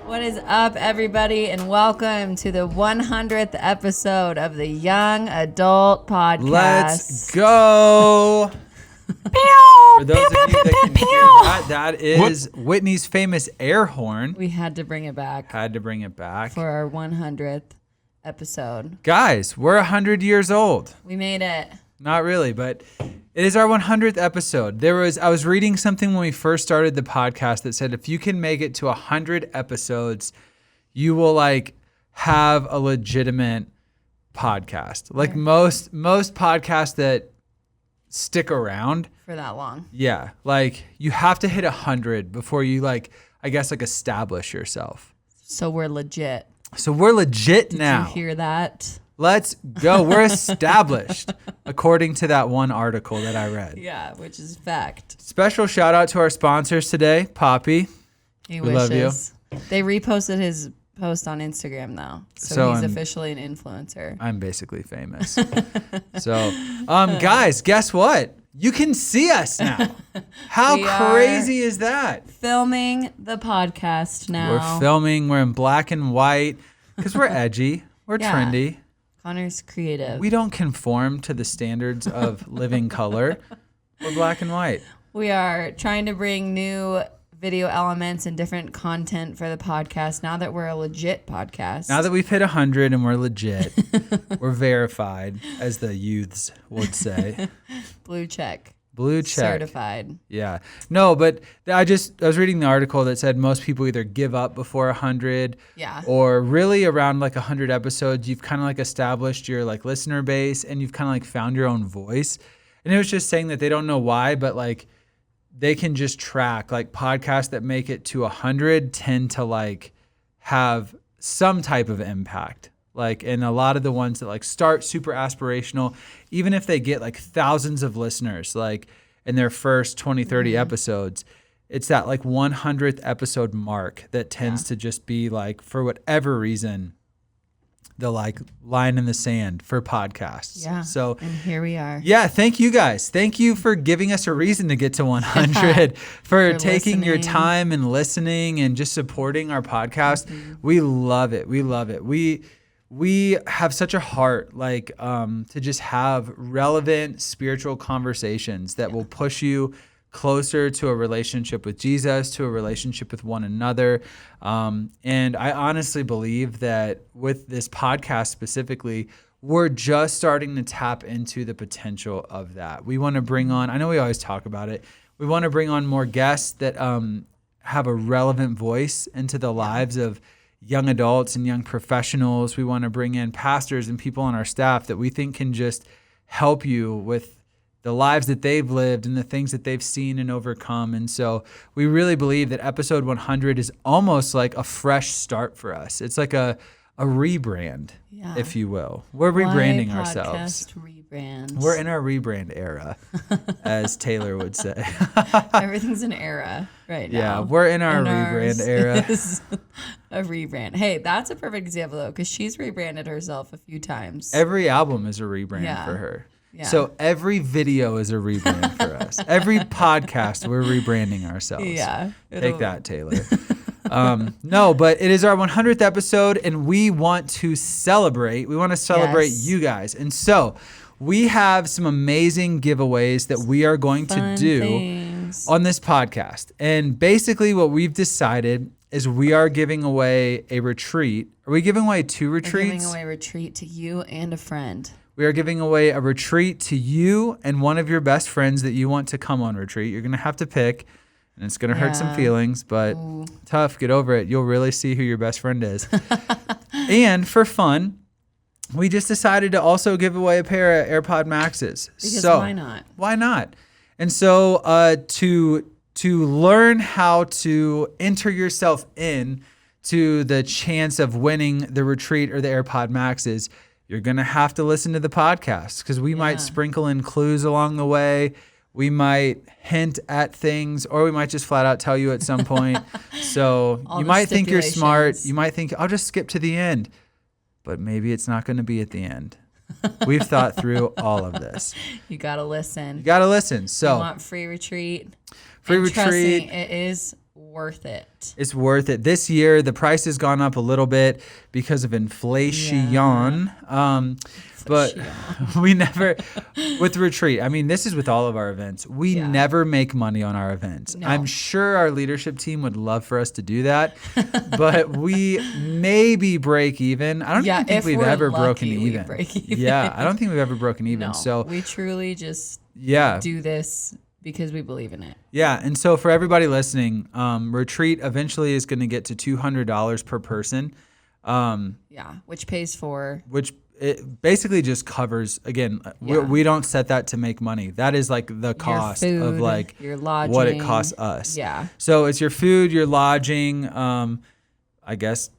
What is up, everybody, and welcome to the 100th episode of the Young Adult Podcast. Let's go. For those of you that can hear that, that is Whitney's famous air horn. We had to bring it back. For our 100th episode. Guys, we're 100 years old. We made it. Not really, but it is our 100th episode. I was reading something when we first started the podcast that said if you can make it to 100 episodes, you will have a legitimate podcast. Like most podcasts that stick around for that long. Yeah, you have to hit 100 before you establish yourself. So we're legit. Did now. Did you hear that? Let's go. We're established, according to that one article that I read. Yeah, which is fact. Special shout out to our sponsors today, Poppy. We love you. They reposted his post on Instagram though, so he's officially an influencer. I'm basically famous. Guys, guess what? You can see us now. How crazy is that? Filming the podcast now. We're filming. We're in black and white because we're edgy. We're trendy. Connor's creative. We don't conform to the standards of living color. We're black and white. We are trying to bring new video elements and different content for the podcast now that we're a legit podcast. Now that we've hit 100 and we're legit, we're verified, as the youths would say. Blue check. Certified. Yeah. No, but I was reading the article that said most people either give up before 100 or really around 100 episodes, you've kind of established your listener base and you've kind of found your own voice. And it was just saying that they don't know why, but they can just track podcasts that make it to 100 tend to have some type of impact. And a lot of the ones that start super aspirational, even if they get thousands of listeners, in their first 20, 30 episodes, it's that 100th episode mark that tends to just be for whatever reason, the line in the sand for podcasts. Yeah. So and here we are. Yeah. Thank you guys. Thank you for giving us a reason to get to 100, for taking your time and listening and just supporting our podcast. Mm-hmm. We love it. We have such a heart to just have relevant spiritual conversations that will push you closer to a relationship with Jesus, to a relationship with one another. And I honestly believe that with this podcast specifically, we're just starting to tap into the potential of that. We want to bring on, I know we always talk about it, we want to bring on more guests that have a relevant voice into the lives of young adults and young professionals. We want to bring in pastors and people on our staff that we think can just help you with the lives that they've lived and the things that they've seen and overcome. And so we really believe that episode 100 is almost like a fresh start for us. It's like a rebrand, if you will. We're rebranding ourselves. Rebrand. We're in our rebrand era, as Taylor would say. Everything's an era right now. Yeah, we're in our rebrand era. A rebrand. Hey, that's a perfect example though, because she's rebranded herself a few times. Every album is a rebrand for her. Yeah. So every video is a rebrand for us. Every podcast, we're rebranding ourselves. Yeah. Take that, Taylor. No, but it is our 100th episode, and we want to celebrate. We want to celebrate you guys. And so we have some amazing giveaways that we are going to do on this podcast. And basically what we've decided is we are giving away a retreat. Are we giving away 2 retreats? We're giving away a retreat to you and a friend. We are giving away a retreat to you and one of your best friends that you want to come on retreat. You're going to have to pick, and it's going to hurt some feelings, but tough. Get over it. You'll really see who your best friend is. And for fun, we just decided to also give away a pair of AirPod Maxes. Because why not? Why not? And so to learn how to enter yourself in to the chance of winning the retreat or the AirPod Maxes, you're going to have to listen to the podcast, because we might sprinkle in clues along the way. We might hint at things, or we might just flat out tell you at some point. So you might think you're smart. You might think, I'll just skip to the end. But maybe it's not going to be at the end. We've thought through all of this. You got to listen. You got to listen. So you want free retreat. Free retreat. Trust me, it is worth it. It's worth it. This year, the price has gone up a little bit because of inflation. Yeah. But we never, with Retreat, I mean, this is with all of our events. We never make money on our events. No. I'm sure our leadership team would love for us to do that, but we maybe break even. I don't even think we've ever broken even. Yeah, I don't think we've ever broken even. No, so we truly just do this because we believe in it. Yeah. And so for everybody listening, Retreat eventually is going to get to $200 per person. Which pays for... It basically just covers, again, we don't set that to make money. That is like the cost your food, of like your lodging, what it costs us. Yeah. So it's your food, your lodging, I guess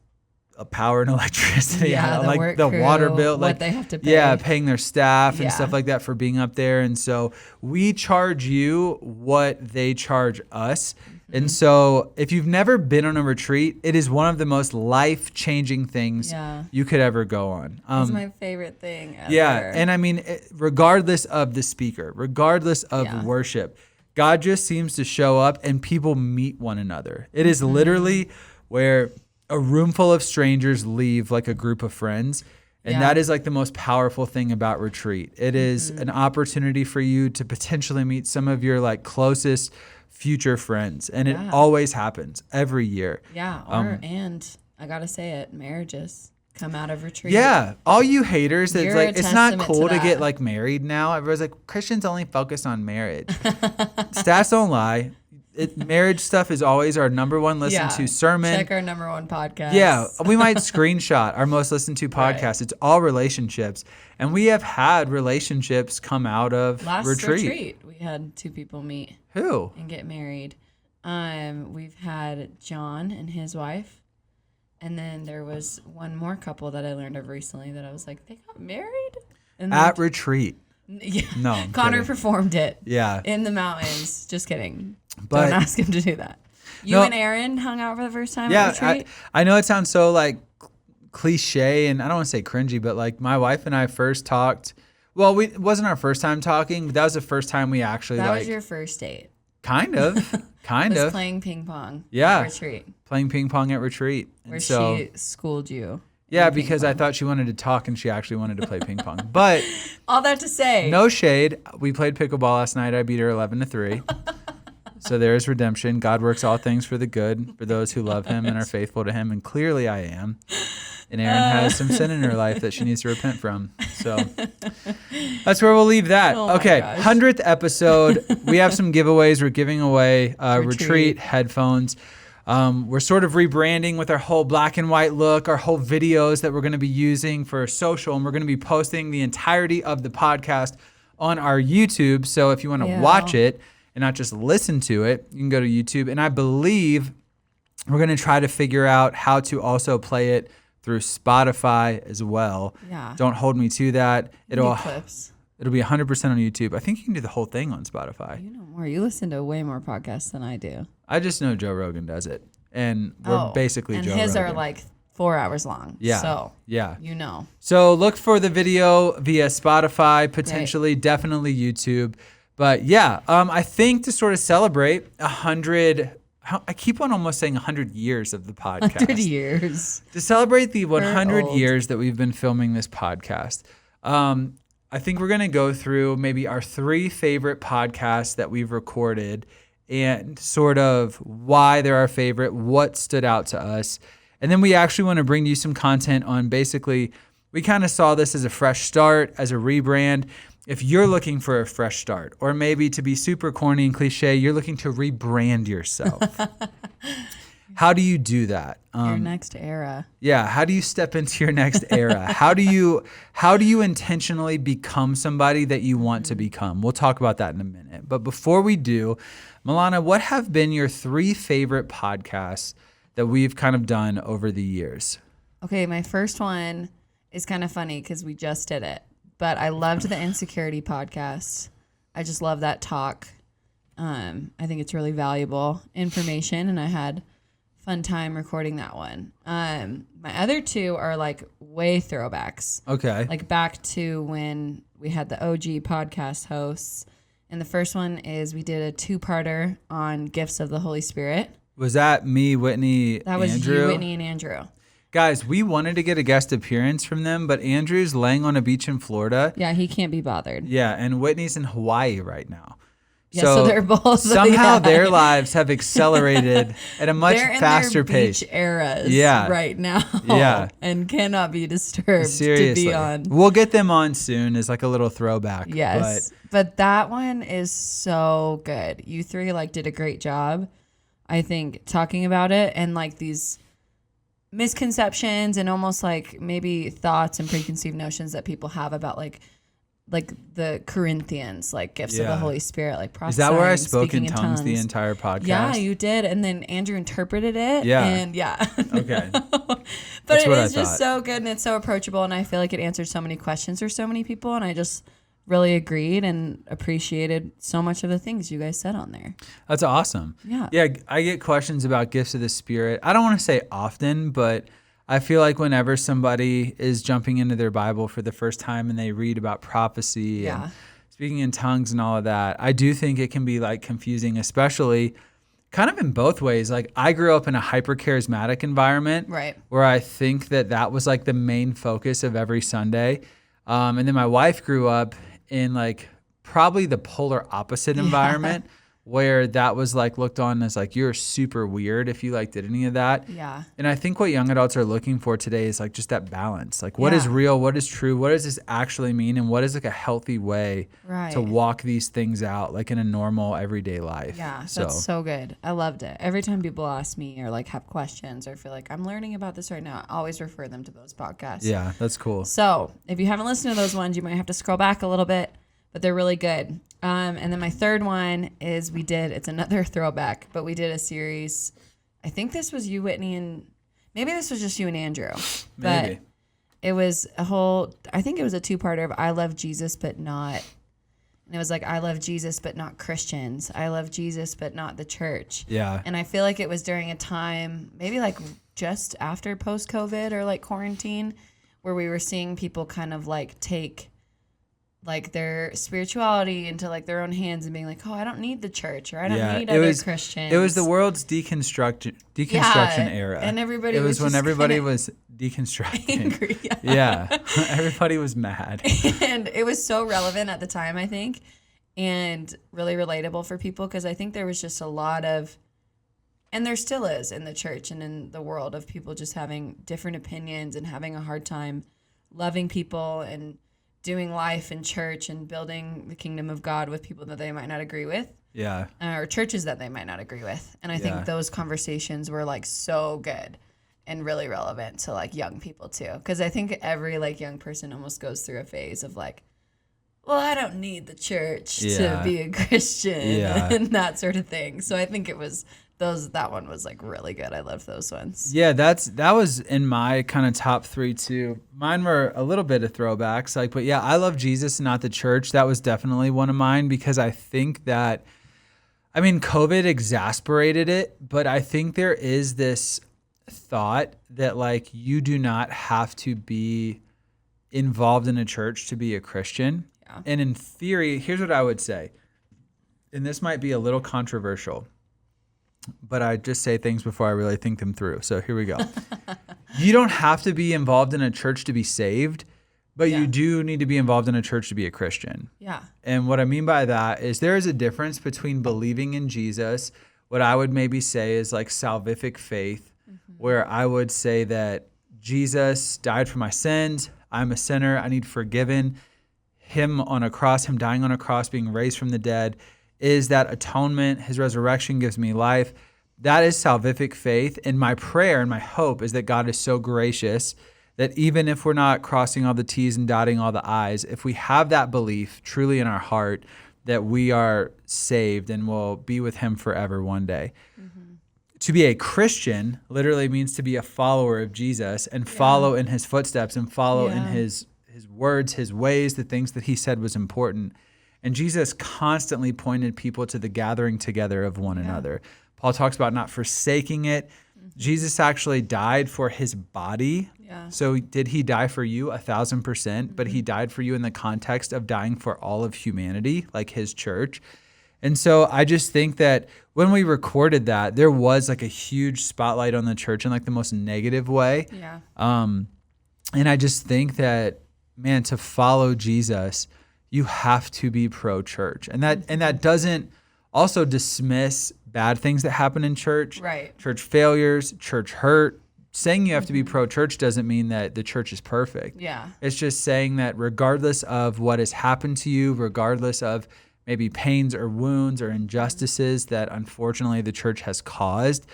a power and electricity, like the crew, water bill, like what they have to pay. Paying their staff and stuff like that for being up there. And so we charge you what they charge us. And so if you've never been on a retreat, it is one of the most life-changing things you could ever go on. It's my favorite thing ever. Yeah, and I mean, regardless of the speaker, regardless of worship, God just seems to show up and people meet one another. It is literally where a room full of strangers leave like a group of friends. And that is like the most powerful thing about Retreat. It is an opportunity for you to potentially meet some of your like closest future friends, and it always happens every year. And I gotta say it, marriages come out of Retreat. All you haters that's like, it's not cool to get like married now. Everyone's like, Christians only focus on marriage. Stats don't lie. Marriage stuff is always our number one listened to sermon. Check our number one podcast. We might screenshot our most listened to podcast. It's all relationships, and we have had relationships come out of Retreat. We had 2 people meet. Who? And get married. We've had John and his wife, and then there was one more couple that I learned of recently that I was like, they got married at Retreat. Yeah. No, Connor performed it. Yeah. In the mountains. Just kidding. Don't ask him to do that. You and Aaron hung out for the first time at Retreat? I know it sounds so like cliche, and I don't want to say cringy, but like my wife and I first talked. Well, it wasn't our first time talking, but that was the first time we actually That was your first date. Kind of. Was playing ping pong at Retreat. Playing ping pong at Retreat. Where she schooled you. Yeah, because I thought she wanted to talk and she actually wanted to play ping pong. But all that to say, no shade. We played pickleball last night. I beat her 11-3. So there's redemption. God works all things for the good for those who love him and are faithful to him. And clearly I am. And Erin has some sin in her life that she needs to repent from. So that's where we'll leave that. Okay, 100th episode. We have some giveaways. We're giving away Retreat headphones. We're sort of rebranding with our whole black and white look, our whole videos that we're going to be using for social. And we're going to be posting the entirety of the podcast on our YouTube. So if you want to watch it and not just listen to it, you can go to YouTube. And I believe we're going to try to figure out how to also play it through Spotify as well. Yeah. Don't hold me to that. It'll be 100% on YouTube. I think you can do the whole thing on Spotify. You know more. You listen to way more podcasts than I do. I just know Joe Rogan does it. And we're basically Joe Rogan. And his are like 4 hours long. Yeah. So, yeah. You know. So look for the video via Spotify, potentially, definitely YouTube. But yeah, I think to sort of celebrate 100... I keep on almost saying 100 years of the podcast. 100 years. To celebrate the 100 years that we've been filming this podcast, I think we're going to go through maybe our 3 favorite podcasts that we've recorded and sort of why they're our favorite, what stood out to us. And then we actually want to bring you some content on basically, we kind of saw this as a fresh start, as a rebrand. If you're looking for a fresh start, or maybe to be super corny and cliche, you're looking to rebrand yourself. How do you do that? Your next era. Yeah. How do you step into your next era? How do you intentionally become somebody that you want to become? We'll talk about that in a minute. But before we do, Milana, what have been your 3 favorite podcasts that we've kind of done over the years? Okay. My first one is kind of funny because we just did it. But I loved the Insecurity podcast. I just love that talk. I think it's really valuable information, and I had fun time recording that one. My other 2 are like way throwbacks. Okay. Like back to when we had the OG podcast hosts. And the first one is we did a 2-parter on gifts of the Holy Spirit. Was that me, Whitney, That was Andrew? you, Whitney, and Andrew. Guys, we wanted to get a guest appearance from them, but Andrew's laying on a beach in Florida. Yeah, he can't be bothered. Yeah, and Whitney's in Hawaii right now. Yeah, so they're both somehow their lives have accelerated at a much faster pace. Beach eras right now. Yeah. And cannot be disturbed Seriously. to be on. We'll get them on soon as like a little throwback. Yes. But that one is so good. You three like did a great job, I think, talking about it and like these misconceptions and almost like maybe thoughts and preconceived notions that people have about like the Corinthians, like gifts of the Holy Spirit, like prophesying. Is that where I spoke in tongues the entire podcast? Yeah, you did. And then Andrew interpreted it. Yeah. And Okay. But it is just so good and it's so approachable. And I feel like it answered so many questions for so many people. And I just really agreed and appreciated so much of the things you guys said on there. That's awesome. Yeah. Yeah, I get questions about gifts of the Spirit. I don't want to say often, but I feel like whenever somebody is jumping into their Bible for the first time and they read about prophecy and speaking in tongues and all of that, I do think it can be like confusing, especially kind of in both ways. Like I grew up in a hyper charismatic environment, right, where I think that was like the main focus of every Sunday. And then my wife grew up in like probably the polar opposite environment where that was like looked on as like you're super weird if you like did any of that. Yeah. And I think what young adults are looking for today is like just that balance. Like what is real, what is true, what does this actually mean, and what is like a healthy way to walk these things out like in a normal everyday life. Yeah, that's so good. I loved it. Every time people ask me or like have questions or feel like I'm learning about this right now, I always refer them to those podcasts. Yeah, that's cool. So if you haven't listened to those ones, you might have to scroll back a little bit, but they're really good. And then my third one is it's another throwback, but we did a series. I think this was you, Whitney, and maybe this was just you and Andrew. Maybe. But it was I think it was a two-parter of I love Jesus, but not, and it was like, I love Jesus, but not Christians. I love Jesus, but not the church. Yeah. And I feel like it was during a time, maybe like just after post-COVID or like quarantine, where we were seeing people kind of like take like their spirituality into like their own hands and being like, oh, I don't need the church or I don't need other Christians. It was the world's deconstruction era. And everybody it was when everybody kinda was deconstructing. angry. Yeah. Everybody was mad. And it was so relevant at the time, I think, and really relatable for people because I think there was just a lot of, and there still is in the church and in the world, of people just having different opinions and having a hard time loving people and doing life in church and building the kingdom of God with people that they might not agree with. Yeah. Or churches that they might not agree with. And I think those conversations were like so good and really relevant to like young people too. Because I think every like young person almost goes through a phase of like, well, I don't need the church to be a Christian and that sort of thing. So I think it was that one was like really good. I loved those ones. Yeah, that was in my kind of top three too. Mine were a little bit of throwbacks, like, but yeah, I love Jesus and not the church. That was definitely one of mine because I think that, I mean, COVID exasperated it, but I think there is this thought that like you do not have to be involved in a church to be a Christian. Yeah. And in theory, here's what I would say, and this might be a little controversial, but I just say things before I really think them through. So here we go. You don't have to be involved in a church to be saved, but you do need to be involved in a church to be a Christian. Yeah. And what I mean by that is there is a difference between believing in Jesus, what I would maybe say is like salvific faith, where I would say that Jesus died for my sins. I'm a sinner. I need forgiven. Him on a cross, him dying on a cross, being raised from the dead, is that atonement. His resurrection gives me life. That is salvific faith. And my prayer and my hope is that God is so gracious that even if we're not crossing all the T's and dotting all the I's, if we have that belief truly in our heart that we are saved and will be with him forever one day. To be a Christian literally means to be a follower of Jesus and follow in his footsteps and follow in his words, his ways, the things that he said was important. And Jesus constantly pointed people to the gathering together of one another. Paul talks about not forsaking it. Jesus actually died for his body. Yeah. So did he die for you 1,000%? But he died for you in the context of dying for all of humanity, like his church. And so I just think that when we recorded that, there was like a huge spotlight on the church in like the most negative way. Yeah. And I just think that, man, to follow Jesus, you have to be pro-church. And that doesn't also dismiss bad things that happen in church. Right. Church failures, church hurt. Saying you have to be pro-church doesn't mean that the church is perfect. Yeah. It's just saying that regardless of what has happened to you, regardless of maybe pains or wounds or injustices that unfortunately the church has caused,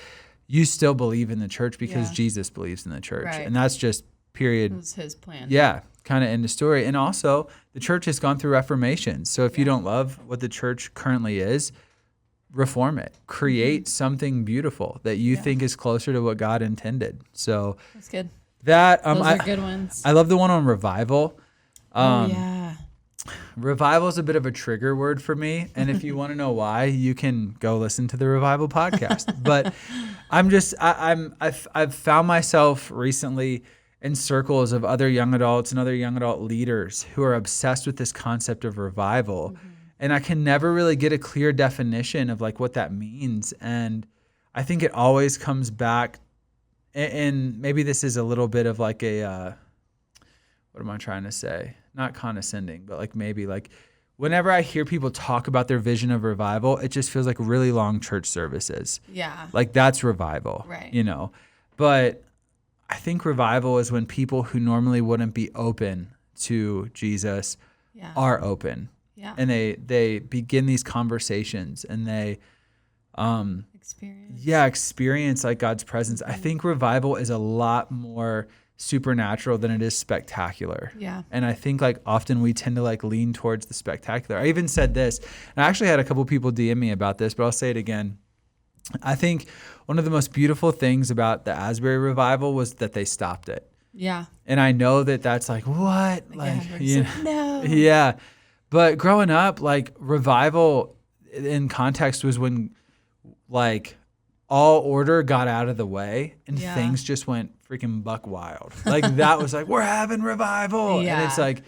you still believe in the church because Jesus believes in the church. Right. And that's just period. It was his plan. Yeah, kind of end of story. And also, the church has gone through reformation. So if you don't love what the church currently is, reform it. Create something beautiful that you think is closer to what God intended. So That's good. that Those are good ones. I love the one on revival. Yeah. Revival is a bit of a trigger word for me, and if you want to know why, you can go listen to the Revival podcast. But I've found myself recently in circles of other young adults and other young adult leaders who are obsessed with this concept of revival, and I can never really get a clear definition of like what that means. And I think it always comes back, and maybe this is a little bit of like a what am I trying to say? Not condescending, but like maybe like whenever I hear people talk about their vision of revival, it just feels like really long church services. Yeah. Like that's revival, Right. you know? But I think revival is when people who normally wouldn't be open to Jesus are open. Yeah. And they begin these conversations and they experience like God's presence. I think revival is a lot more supernatural than it is spectacular. Yeah. And I think like often we tend to like lean towards the spectacular. I even said this, and I actually had a couple people DM me about this, but I'll say it again. I think one of the most beautiful things about the Asbury revival was that they stopped it. Yeah. And I know that that's like, what? Like, no. Yeah. But growing up, like revival in context was when like all order got out of the way and things just went freaking buck wild. Like that was like, we're having revival. Yeah. And it's like,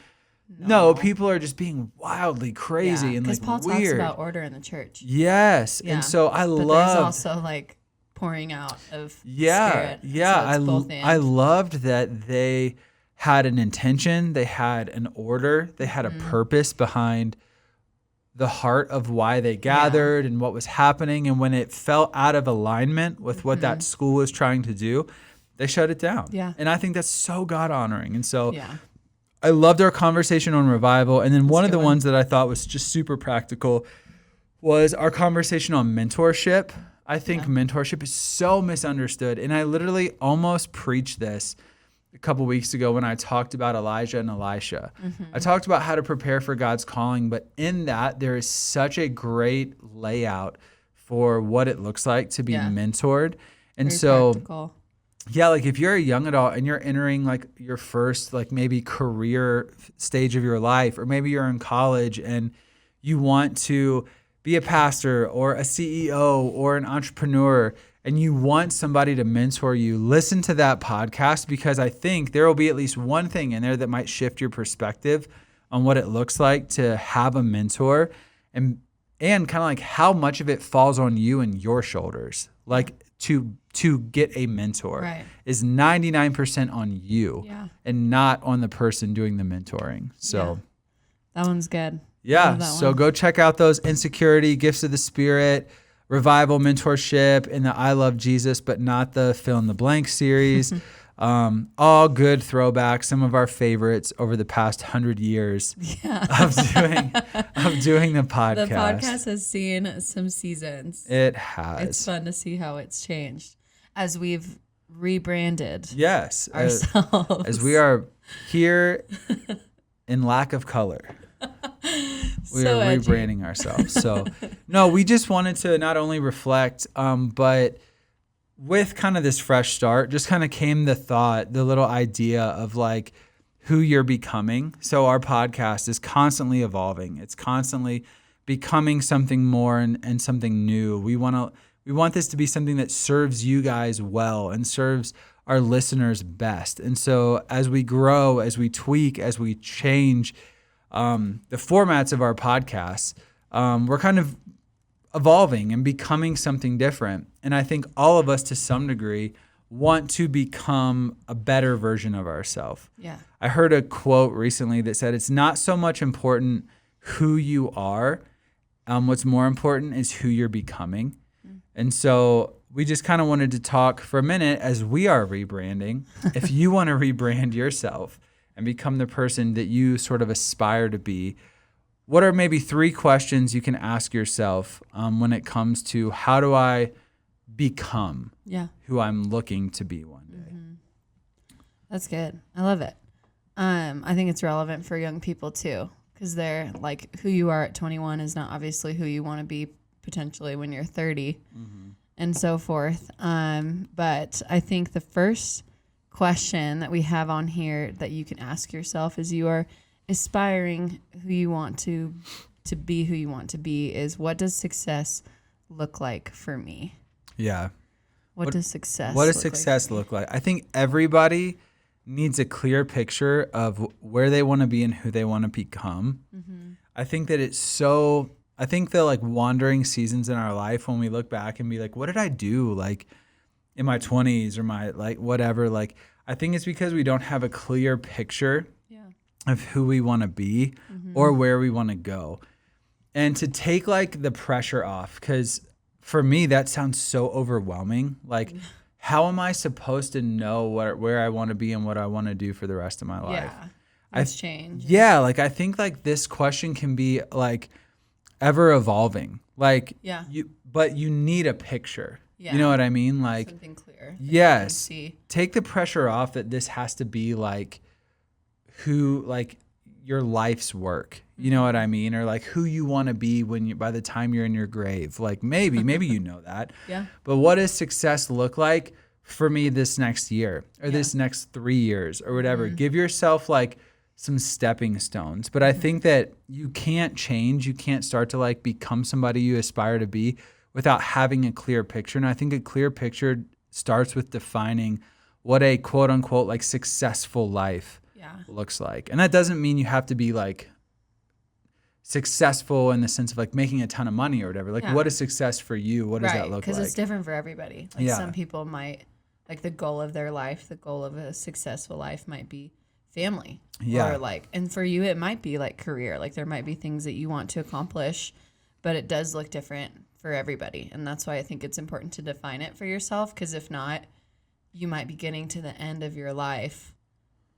no, people are just being wildly crazy and like Paul weird. talks about order in the church. Yes. Yeah. And so But there's also like pouring out of spirit. Yeah. So I loved that they had an intention, they had an order, they had a purpose behind the heart of why they gathered and what was happening. And when it fell out of alignment with what that school was trying to do, they shut it down. Yeah. And I think that's so God honoring. And so I loved our conversation on revival. And then one of the ones that I thought was just super practical was our conversation on mentorship. I think mentorship is so misunderstood. And I literally almost preached this a couple weeks ago when I talked about Elijah and Elisha. I talked about how to prepare for God's calling, but in that there is such a great layout for what it looks like to be mentored. And very practical. Yeah, like if you're a young adult and you're entering like your first like maybe career stage of your life, or maybe you're in college and you want to be a pastor or a CEO or an entrepreneur, and you want somebody to mentor you, listen to that podcast, because I think there will be at least one thing in there that might shift your perspective on what it looks like to have a mentor, and kind of like how much of it falls on you and your shoulders. Like to get a mentor is 99% on you and not on the person doing the mentoring. So that one's good. Yeah. So go check out those Insecurity, Gifts of the Spirit, Revival, Mentorship, and the I Love Jesus, but not the fill in the blank series. All good throwbacks, some of our favorites over the past 100 years of doing the podcast. The podcast has seen some seasons. It has. It's fun to see how it's changed as we've rebranded ourselves. As we are here in lack of color. We are rebranding ourselves. So, no, we just wanted to not only reflect, but with kind of this fresh start, just kind of came the little idea of like who you're becoming. So our podcast is constantly evolving. It's constantly becoming something more and something new. We want this to be something that serves you guys well and serves our listeners best. And so as we grow, as we tweak, as we change the formats of our podcasts, we're kind of evolving and becoming something different. And I think all of us to some degree want to become a better version of ourselves. Yeah. I heard a quote recently that said, it's not so much important who you are. What's more important is who you're becoming. And so we just kind of wanted to talk for a minute as we are rebranding. If you want to rebrand yourself and become the person that you sort of aspire to be, what are maybe 3 questions you can ask yourself when it comes to how do I become who I'm looking to be one day? That's good. I love it. I think it's relevant for young people too, because they're like, who you are at 21 is not obviously who you want to be potentially when you're 30 and so forth. But I think the first question that we have on here that you can ask yourself as you are aspiring who you want to be who you want to be is, what does success look like for me? Yeah. What does success look like? I think everybody needs a clear picture of where they want to be and who they want to become. I think that I think the like wandering seasons in our life when we look back and be like, what did I do like in my 20s or my like whatever? Like, I think it's because we don't have a clear picture of who we want to be or where we want to go. And to take like the pressure off, because for me, that sounds so overwhelming. Like, how am I supposed to know where I want to be and what I want to do for the rest of my life? Yeah, it's change. Yeah, like I think like this question can be like ever evolving. Like, but you need a picture. Yeah. You know what I mean? Like something clear. Yes. Take the pressure off that this has to be like who like your life's work. You know what I mean? Or like who you want to be by the time you're in your grave. Like maybe you know that. Yeah. But what does success look like for me this next year or this next 3 years or whatever? Give yourself like some stepping stones. But I think that you can't change. You can't start to like become somebody you aspire to be without having a clear picture. And I think a clear picture starts with defining what a quote unquote like successful life looks like. And that doesn't mean you have to be like successful in the sense of like making a ton of money or whatever. Like what is success for you? What does that look like? Because it's different for everybody. Like some people might, like the goal of their life, the goal of a successful life might be family. Yeah. Or like, and for you, it might be like career. Like there might be things that you want to accomplish, but it does look different for everybody. And that's why I think it's important to define it for yourself. Because if not, you might be getting to the end of your life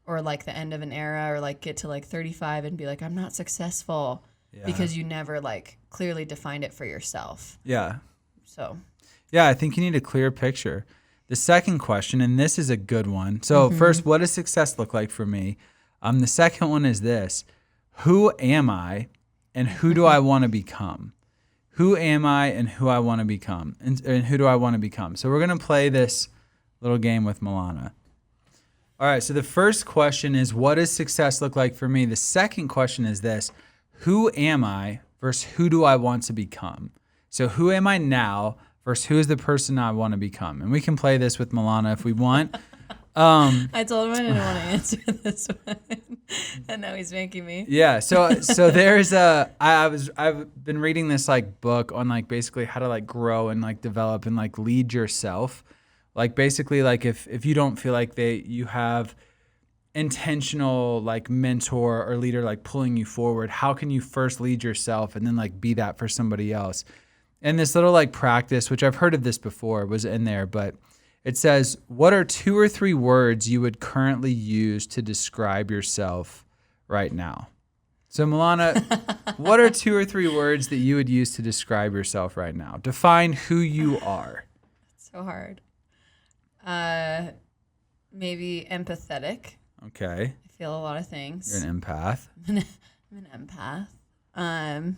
or like the end of an era or like get to like 35 and be like, I'm not successful because you never like clearly defined it for yourself. Yeah. So. Yeah, I think you need a clear picture. The second question, and this is a good one. So first, what does success look like for me? The second one is this: who am I and who do I want to become? Who am I and who I want to become? And who do I want to become? So we're going to play this little game with Milana. All right, so the first question is, what does success look like for me? The second question is this: who am I versus who do I want to become? So who am I now versus who is the person I want to become? And we can play this with Milana if we want. I told him I didn't want to answer this one, and now he's making me. Yeah, so there's I've been reading this like book on like basically how to like grow and like develop and like lead yourself. Like basically like if you don't feel like you have intentional like mentor or leader like pulling you forward, how can you first lead yourself and then like be that for somebody else? And this little like practice, which I've heard of this before, was in there, but it says, what are 2 or 3 words you would currently use to describe yourself right now? So Milana, what are 2 or 3 words that you would use to describe yourself right now? Define who you are. So hard. Maybe empathetic. Okay. I feel a lot of things. You're an empath. I'm an empath.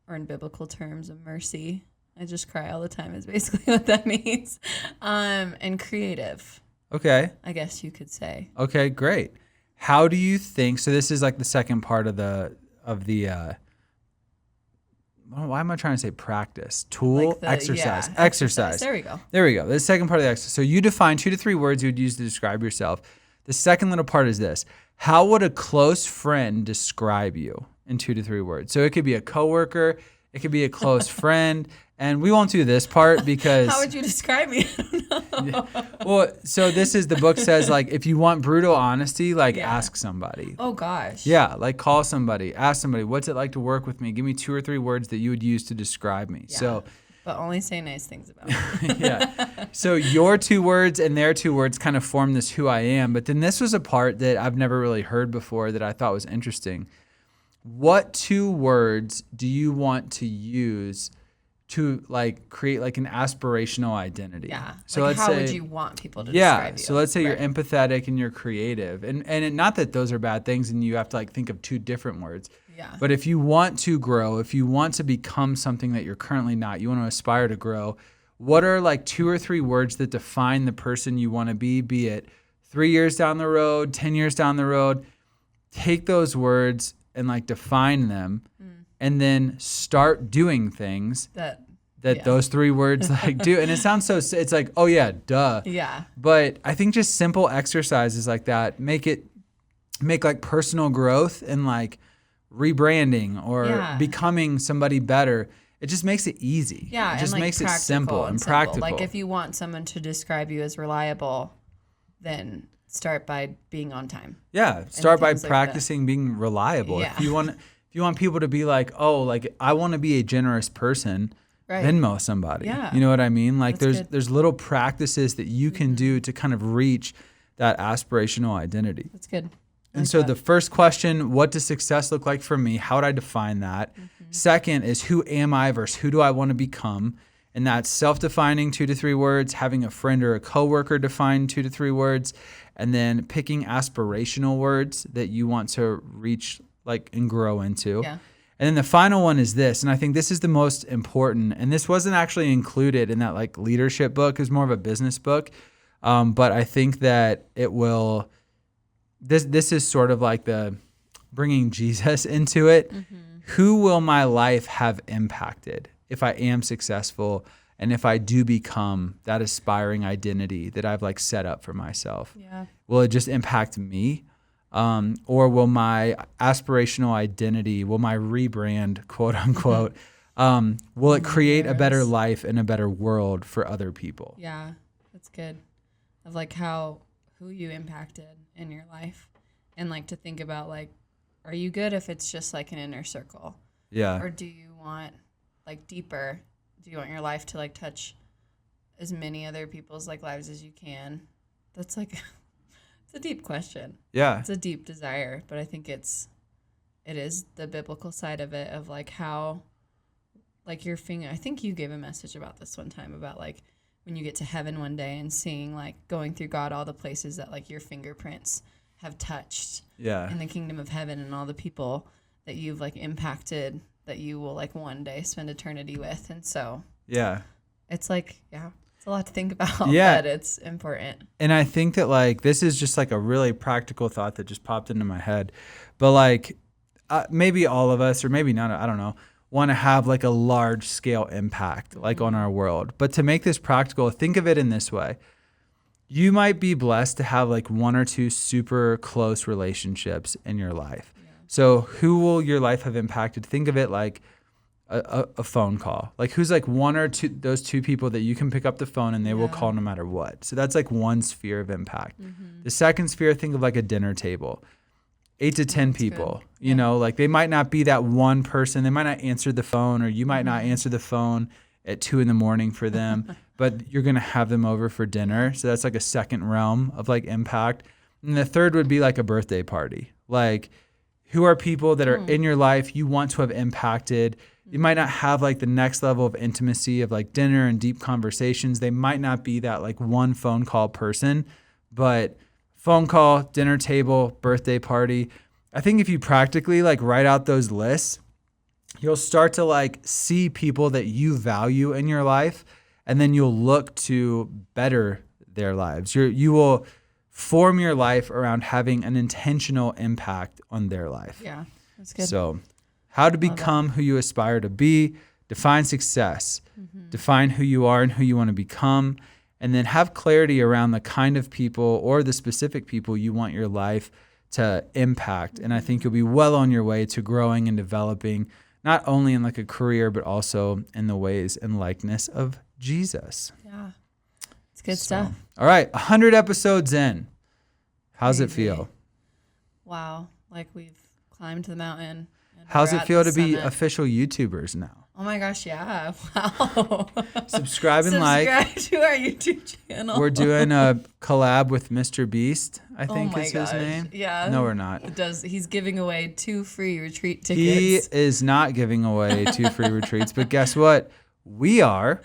Or in biblical terms, of mercy. I just cry all the time is basically what that means. And creative. Okay. I guess you could say. Okay, great. How do you think, so this is like the second part of the why am I trying to say practice? Tool, like exercise. Yeah, exercise. There we go. The second part of the exercise. So you define 2 to 3 words you would use to describe yourself. The second little part is this: how would a close friend describe you in 2 to 3 words? So it could be a coworker, It could be a close friend. And we won't do this part because... How would you describe me? I don't know. Well, so the book says, like, if you want brutal honesty, like, ask somebody. Oh, gosh. Yeah, like, call somebody. Ask somebody, what's it like to work with me? Give me 2 or 3 words that you would use to describe me. Yeah. So... But only say nice things about me. Yeah. So your 2 words and their 2 words kind of form this who I am. But then this was a part that I've never really heard before that I thought was interesting. What 2 words do you want to use to like create like an aspirational identity? Yeah. So like let's how say, would you want people to describe you? So let's say you're empathetic and you're creative. And not that those are bad things and you have to like think of 2 different words. Yeah. But if you want to grow, if you want to become something that you're currently not, you want to aspire to grow, what are like 2 or 3 words that define the person you want to be it 3 years down the road, 10 years down the road? Take those words and like define them and then start doing things that those 3 words like do. And it sounds so, it's like, oh yeah, duh. Yeah. But I think just simple exercises like that make like personal growth and like rebranding or becoming somebody better. It just makes it easy. Yeah. It just and like makes it simple and practical. Like if you want someone to describe you as reliable, then start by being on time. Yeah. Start by like practicing being reliable. Yeah. If you want people to be like, oh, like I want to be a generous person, Venmo somebody. Yeah. You know what I mean? Like That's there's little practices that you can do to kind of reach that aspirational identity. That's good. And so the first question, what does success look like for me? How would I define that? Second is who am I versus who do I want to become? And that's self-defining 2 to 3 words, having a friend or a coworker define 2 to 3 words, and then picking aspirational words that you want to reach like and grow into. Yeah. And then the final one is this, and I think this is the most important, and this wasn't actually included in that like leadership book. It was more of a business book. But I think that it will... This is sort of like the bringing Jesus into it. Who will my life have impacted if I am successful and if I do become that aspiring identity that I've like set up for myself? Yeah. Will it just impact me? Or will my aspirational identity, will my rebrand, quote unquote, will it create a better life and a better world for other people? Yeah, that's good. Of like who you impacted in your life, and like to think about like, are you good if it's just like an inner circle? Yeah. Or do you want like deeper? Do you want your life to like touch as many other people's like lives as you can? That's like, it's a deep question. Yeah. It's a deep desire, but I think it is the biblical side of it of like how, like your finger. I think you gave a message about this one time about like when you get to heaven one day and seeing like going through God all the places that like your fingerprints have touched in the kingdom of heaven and all the people that you've like impacted that you will like one day spend eternity with. And so it's like, it's a lot to think about, but it's important. And I think that like, this is just like a really practical thought that just popped into my head, but like maybe all of us, or maybe not, I don't know, want to have like a large scale impact like on our world. But to make this practical, think of it in this way. You might be blessed to have like 1 or 2 super close relationships in your life. Yeah. So who will your life have impacted? Think of it like a phone call. Like who's like 1 or 2, those 2 people that you can pick up the phone and they will call no matter what. So that's like one sphere of impact. The second sphere, think of like a dinner table. 8 to 10 people, you know, like they might not be that one person. They might not answer the phone, or you might not answer the phone at 2 a.m. for them, but you're going to have them over for dinner. So that's like a second realm of like impact. And the third would be like a birthday party. Like who are people that are in your life you want to have impacted? You might not have like the next level of intimacy of like dinner and deep conversations. They might not be that like one phone call person, but phone call, dinner table, birthday party. I think if you practically like write out those lists, you'll start to like see people that you value in your life, and then you'll look to better their lives. You will form your life around having an intentional impact on their life. Yeah, that's good. So how to become who you aspire to be, define success, define who you are and who you want to become, and then have clarity around the kind of people or the specific people you want your life to impact. And I think you'll be well on your way to growing and developing not only in like a career, but also in the ways and likeness of Jesus. Yeah. It's good stuff. All right. 100 episodes in. How's it feel? Wow. Like we've climbed the mountain. How's it feel to be official YouTubers now? Oh my gosh, yeah. Wow. Subscribe and like. Subscribe to our YouTube channel. We're doing a collab with Mr. Beast, I think is his name. Yeah. No, we're not. He's giving away 2 free retreat tickets. He is not giving away 2 free retreats, but guess what? We are.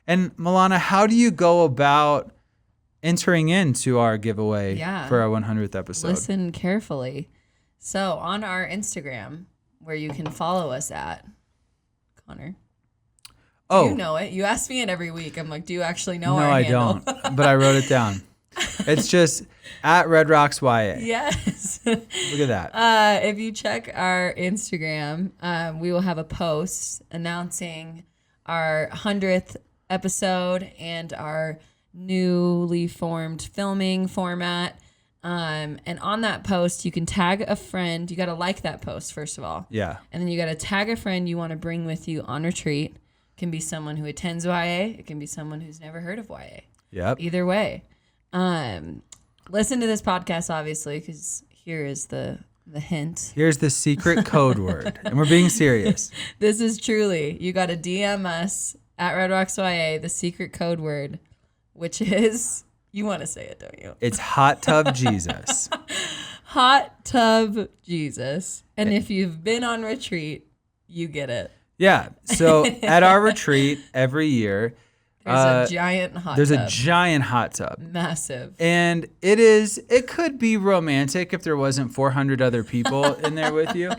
And Milana, how do you go about entering into our giveaway for our 100th episode? Listen carefully. So on our Instagram, where you can follow us at, Connor. Oh. You know it. You ask me it every week. I'm like, do you actually know our handle? No, I don't. But I wrote it down. It's just at Red Rocks YA. Yes. Look at that. If you check our Instagram, we will have a post announcing our 100th episode and our newly formed filming format. And on that post, you can tag a friend. You got to like that post, first of all. Yeah. And then you got to tag a friend you want to bring with you on retreat. It can be someone who attends YA. It can be someone who's never heard of YA. Yep. Either way. Listen to this podcast, obviously, because here is the hint. Here's the secret code word. And we're being serious. This is truly, you got to DM us at Red Rocks YA, the secret code word, which is... You want to say it, don't you? It's Hot Tub Jesus. Hot Tub Jesus. And if you've been on retreat, you get it. Yeah. So at our retreat every year, there's a giant hot tub. There's a giant hot tub. Massive. And it could be romantic if there wasn't 400 other people in there with you.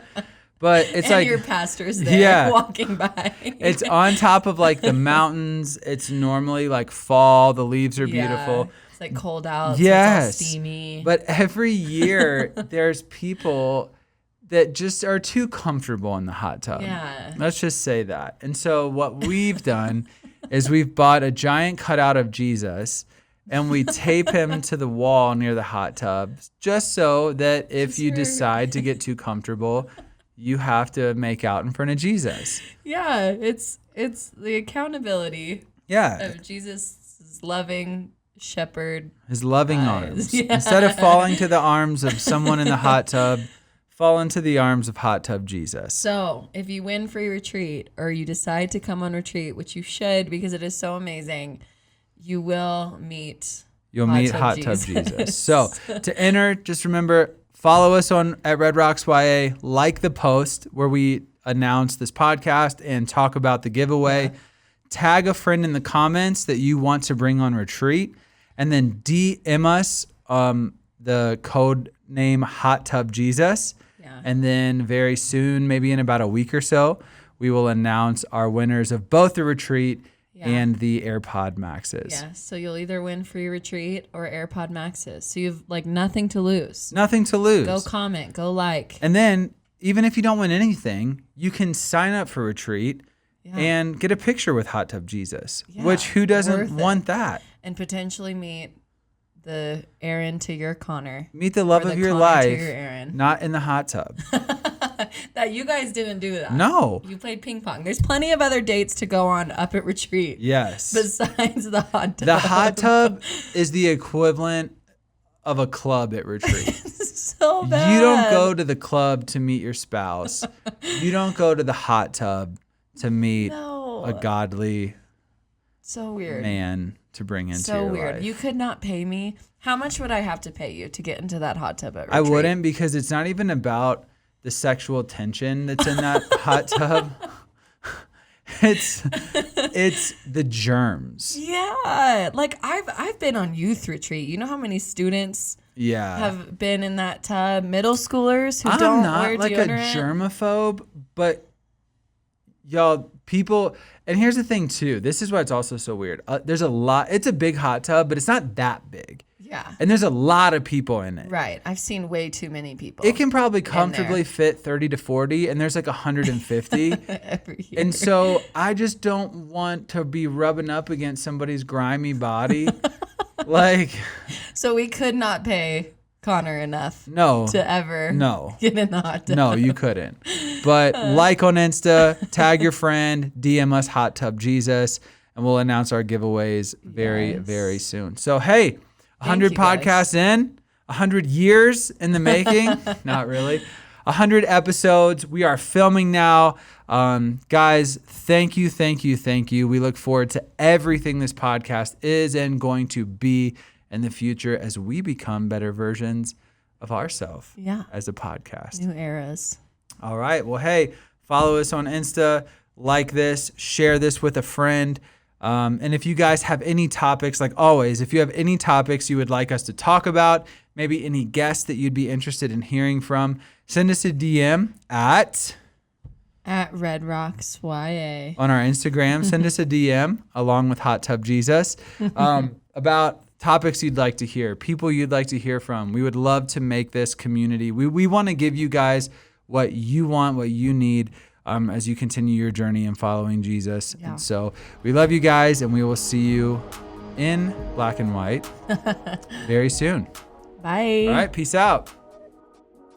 But it's and like your pastor's there walking by. It's on top of like the mountains. It's normally like fall. The leaves are beautiful. It's like cold out. Yes. It's all steamy. But every year there's people that just are too comfortable in the hot tub. Yeah. Let's just say that. And so what we've done is we've bought a giant cutout of Jesus and we tape him to the wall near the hot tub just so that if you decide to get too comfortable, you have to make out in front of Jesus. Yeah, it's the accountability of Jesus' loving shepherd. His loving arms. Yeah. Instead of falling to the arms of someone in the hot tub, fall into the arms of Hot Tub Jesus. So if you win free retreat or you decide to come on retreat, which you should because it is so amazing, you will meet Hot Tub Jesus. So to enter, just remember... Follow us at Red Rocks YA. Like the post where we announce this podcast and talk about the giveaway. Yeah. Tag a friend in the comments that you want to bring on retreat. And then DM us the code name Hot Tub Jesus. Yeah. And then very soon, maybe in about a week or so, we will announce our winners of both the retreat and the AirPod Maxes. Yeah, so you'll either win free retreat or AirPod Maxes. So you've like nothing to lose. Nothing to lose. Go comment, go like. And then even if you don't win anything, you can sign up for retreat and get a picture with Hot Tub Jesus, which who doesn't want that? And potentially meet the Aaron to your Connor. Meet the love of your life, not in the hot tub. That you guys didn't do that. No. You played ping pong. There's plenty of other dates to go on up at retreat. Yes. Besides the hot tub. The hot tub is the equivalent of a club at retreat. So bad. You don't go to the club to meet your spouse. You don't go to the hot tub to meet a godly man to bring into your life. You could not pay me. How much would I have to pay you to get into that hot tub at retreat? I wouldn't, because it's not even about the sexual tension that's in that hot tub. It's the germs. Yeah. Like I've been on youth retreat. You know how many students have been in that tub? Middle schoolers who don't wear deodorant. I'm not like a germaphobe, but y'all, people, and here's the thing too. This is why it's also so weird. There's a lot. It's a big hot tub, but it's not that big. Yeah. And there's a lot of people in it. Right. I've seen way too many people. It can probably comfortably fit 30 to 40, and there's like 150. Every year. And so I just don't want to be rubbing up against somebody's grimy body. So we could not pay Connor enough to ever get in the hot tub. No, you couldn't. But like on Insta, tag your friend, DM us Hot Tub Jesus, and we'll announce our giveaways very soon. So, hey, 100 podcasts in, 100 years in the making. Not really. 100 episodes. We are filming now. Guys, thank you. We look forward to everything this podcast is and going to be in the future as we become better versions of ourselves as a podcast. New eras. All right. Well, hey, follow us on Insta, like this, share this with a friend. And if you guys have any topics, like always, if you have any topics you would like us to talk about, maybe any guests that you'd be interested in hearing from, send us a DM at Red Rocks YA on our Instagram. Send us a DM along with Hot Tub Jesus about topics you'd like to hear, people you'd like to hear from. We would love to make this community. We want to give you guys what you want, what you need as you continue your journey in following Jesus. Yeah. And so we love you guys, and we will see you in black and white very soon. Bye. All right. Peace out.